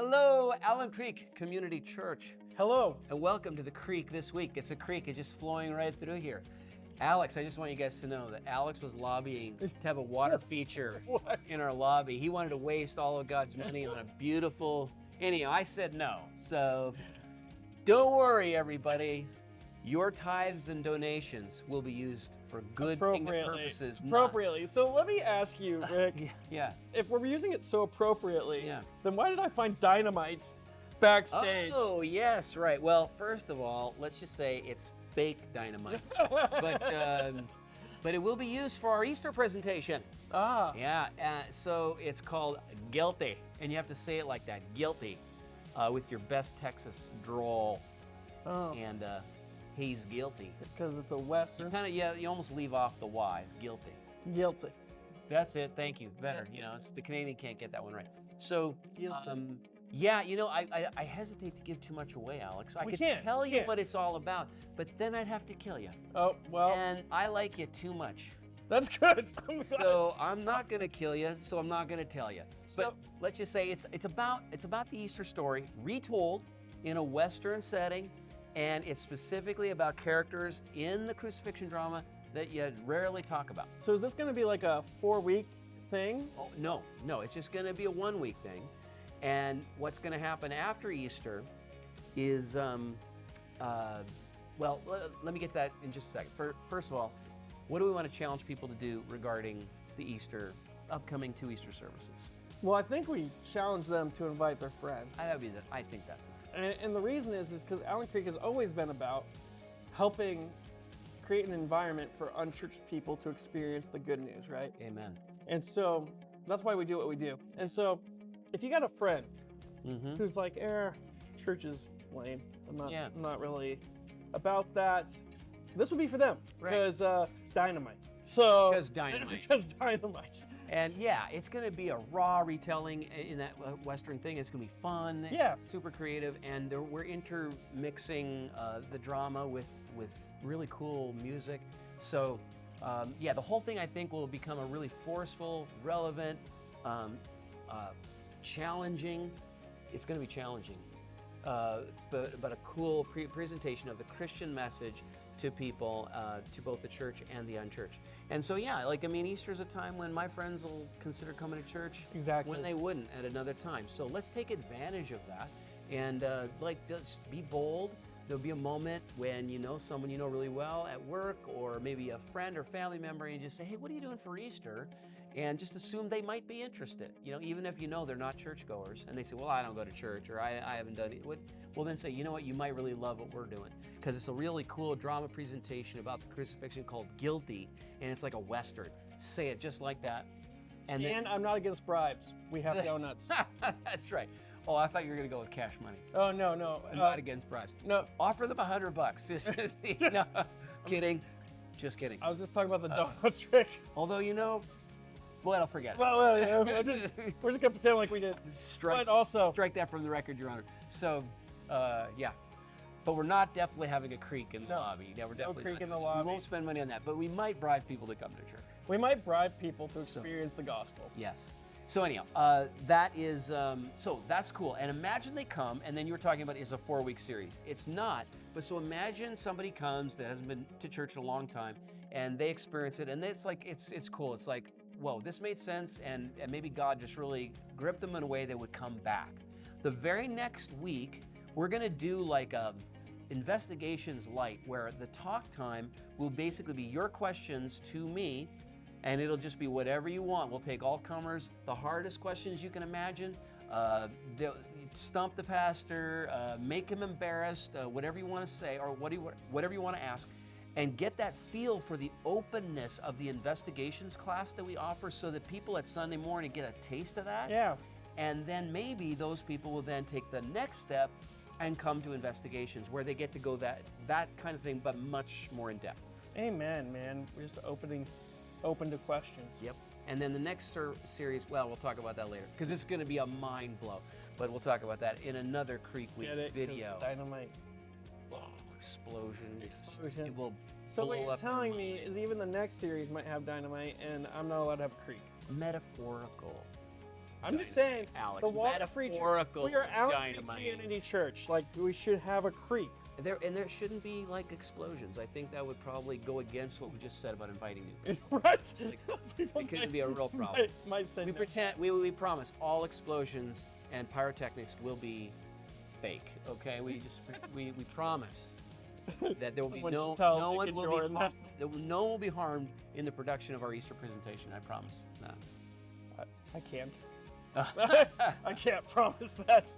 Hello, Allen Creek Community Church, Hello. and welcome to the creek this week. It's a creek, it's just flowing right through here. Alex, I just want you guys to know that Alex was lobbying to have a water feature in our lobby. He wanted to waste all of God's money on a beautiful, anyhow, I said no. So don't worry, everybody. Your tithes and donations will be used for good kingdom purposes. Appropriately. So let me ask you, Rick. Yeah. If we're using it so appropriately, Yeah. then why did I find dynamite backstage? Oh, yes, right. Well, first of all, let's just say it's fake dynamite. But it will be used for our Easter presentation. Ah. Yeah, so it's called Guilty, and you have to say it like that, guilty, with your best Texas drawl. Oh. And he's guilty. Because it's a Western. You almost leave off the Y, it's guilty. Guilty. That's it, thank you, better. It's the Canadian can't get that one right. So, Guilty. yeah, I hesitate to give too much away, Alex. I could tell you what it's all about, but then I'd have to kill you. Oh, well. And I like you too much. That's good. So I'm not going to kill you, so I'm not going to tell you. But let's just say it's about the Easter story, retold in a Western setting, and it's specifically about characters in the crucifixion drama that you rarely talk about. So is this going to be like a 4-week thing? Oh, no, it's just going to be a 1-week thing. And what's going to happen after Easter is, let me get to that in just a second. First of all, what do we want to challenge people to do regarding the upcoming 2 Easter services? Well, I think we challenge them to invite their friends. I think that's it. And the reason is because Allen Creek has always been about helping create an environment for unchurched people to experience the good news, right? Amen. And so that's why we do what we do. And so if you got a friend who's like, church is lame, I'm not really about that, this would be for them. Because dynamite. Because dynamite. Because dynamite. And yeah, it's going to be a raw retelling in that Western thing. It's going to be fun. Yeah. Super creative. And we're intermixing the drama with really cool music. So the whole thing I think will become a really forceful, relevant, challenging. It's going to be challenging, but a cool presentation of the Christian message to people, to both the church and the unchurched. And so Easter's a time when my friends will consider coming to church when they wouldn't at another time. So let's take advantage of that and just be bold. There'll be a moment when you know someone you know really well at work, or maybe a friend or family member, and you just say, hey, what are you doing for Easter? And just assume they might be interested, even if they're not churchgoers, and they say, well, I don't go to church, or I haven't done it. Well, then say, you know what, you might really love what we're doing, because it's a really cool drama presentation about the crucifixion called Guilty, and it's like a Western. Say it just like that. And I'm not against bribes. We have donuts. That's right. Oh, I thought you were going to go with cash money. Oh, no. I'm not against bribes. No. Offer them $100. No, kidding. Just kidding. I was just talking about the donut trick. Although, I'll forget it. Well, we're just going to pretend like we did. Strike that from the record, Your Honor. So, yeah. But we're not definitely having a creek in the lobby. Yeah, we're definitely no creek in the lobby. We won't spend money on that, but we might bribe people to come to church. We might bribe people to experience the gospel. Yes. So anyhow, so that's cool. And imagine they come, and then you were talking about it's a 4-week series. It's not, but so imagine somebody comes that hasn't been to church in a long time, and they experience it, and it's like, it's cool. It's like, whoa, this made sense, and maybe God just really gripped them in a way they would come back. The very next week, we're gonna do like a Investigations Light, where the talk time will basically be your questions to me, and it'll just be whatever you want. We'll take all comers, the hardest questions you can imagine, stump the pastor, make him embarrassed, whatever you want to say, or whatever you want to ask, and get that feel for the openness of the investigations class that we offer, so that people at Sunday morning get a taste of that. Yeah. And then maybe those people will then take the next step and come to investigations, where they get to go that kind of thing, but much more in depth. Amen, man. We're just open to questions. Yep. And then the next series, well, we'll talk about that later, because it's going to be a mind blow. But we'll talk about that in another Creek Week video. Dynamite. Oh, explosion. It will So what blow you're up telling your me mind. is even the next series might have dynamite, and I'm not allowed to have Creek. Metaphorical. I'm just saying, Alex, the Walk of Free metaphorical we are out dynamite. Christianity church. Like, we should have a creek. There shouldn't be like explosions. I think that would probably go against what we just said about inviting new people. Right? Like, it could be a real problem. Might say We no. pretend we promise all explosions and pyrotechnics will be fake. Okay, we promise that there will be no one will be harmed in the production of our Easter presentation. I promise that. I can't. I can't promise that.